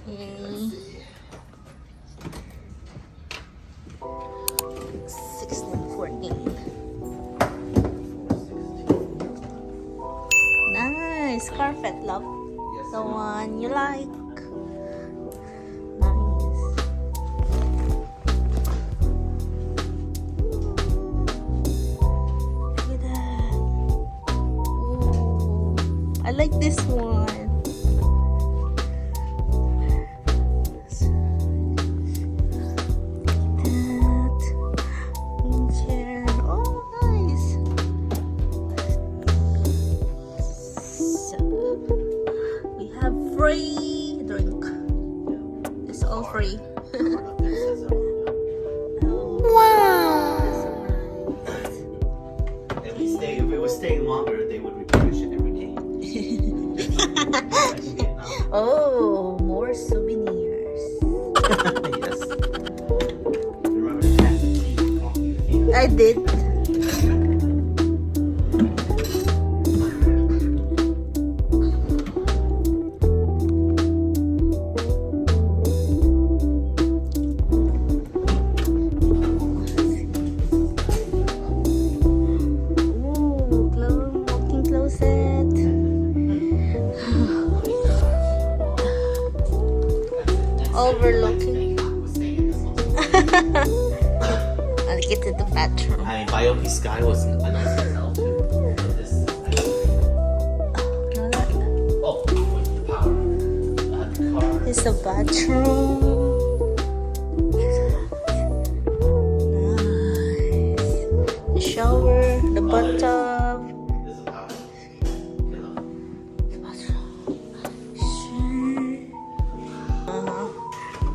Mm. 1614. Nice carpet, love. The one you like. Nice. Look at that. Ooh, I like this one. Free drink. It's all free. Wow. If we were staying longer, they would refresh it every day. Oh, more souvenirs. Yes. Remember the cat? I did. Overlooking. I'll get to the bathroom. I mean, Biopi Sky was a nice hotel too. Oh, with the power. The car. It's the bathroom. Nice. The shower, the bathtub. This is power. The bathroom.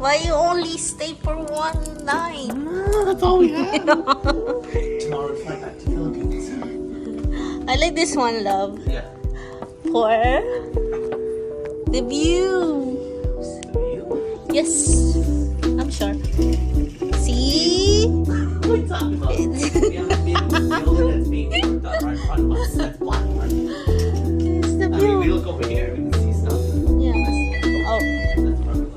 Why you only stay for one night? That's all we have. Tomorrow we fly back to Philippines. I like this one, love. Yeah. For the view. The view? Yes, I'm sure. See? What are you talking about? We have a big building that's being worked on right in front of us. That's black. It's the I mean, view. we look over here, we can see stuff. Yeah. Oh. That's perfect.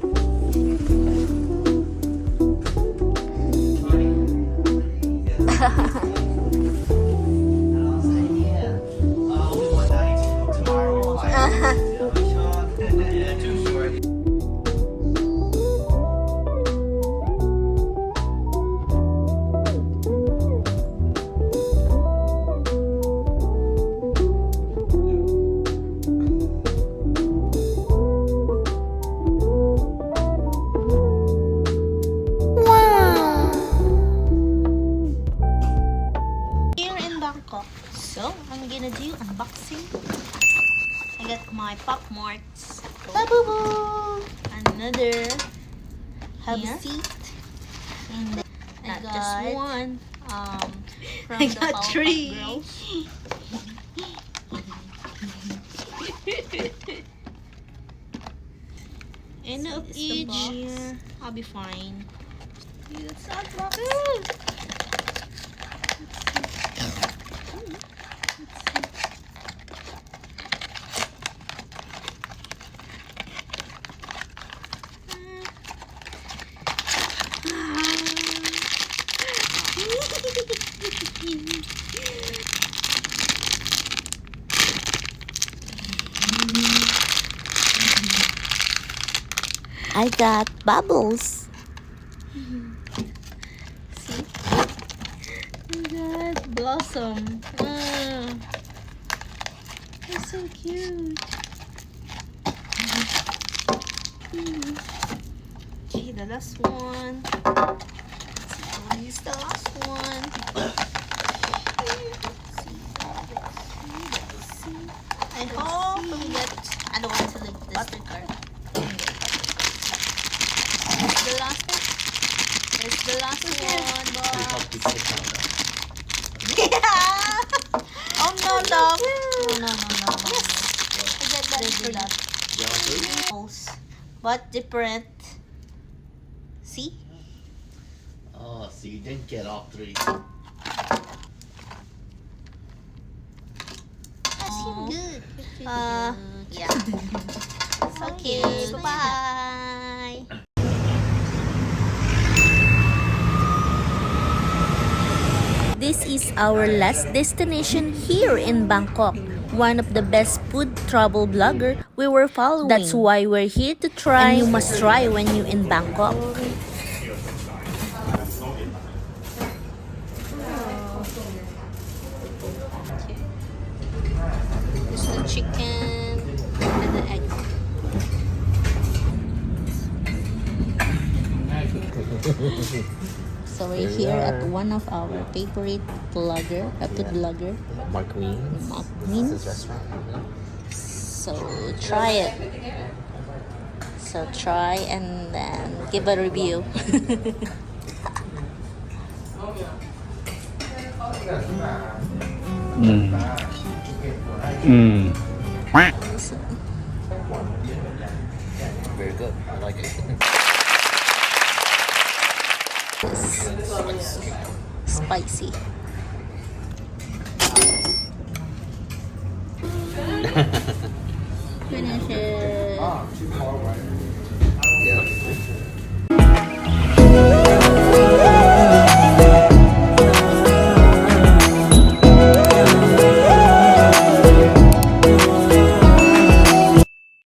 So, I'm gonna do unboxing. I got my Pop Marts. Another hub seat. And then not just one. From I the got Powerpuff 3. Girls. And of It's the each, box. I'll be fine. Let's unbox. I got bubbles. See? I got Blossom. They're so cute. Okay, the last one. I'll use the last one. I hope we get. I don't want to leave this sticker. The last one. It's the last one, boy. Yeah. Oh no, love. No. I get that for you. But different. See? Oh, so you didn't get all 3. Oh. Good. Yeah. Okay, bye-bye. our last destination here in Bangkok. One of the best food travel blogger we were following. That's why we're here to try. And you must try when you're in Bangkok. There's the chicken and the egg. So we're here at one of our favorite blogger, food blogger, Mark Wiens. Mark This Wiens. is restaurant. So try it. So try and then give a review. Very good. I like it. Spicy. Finish it. Yeah.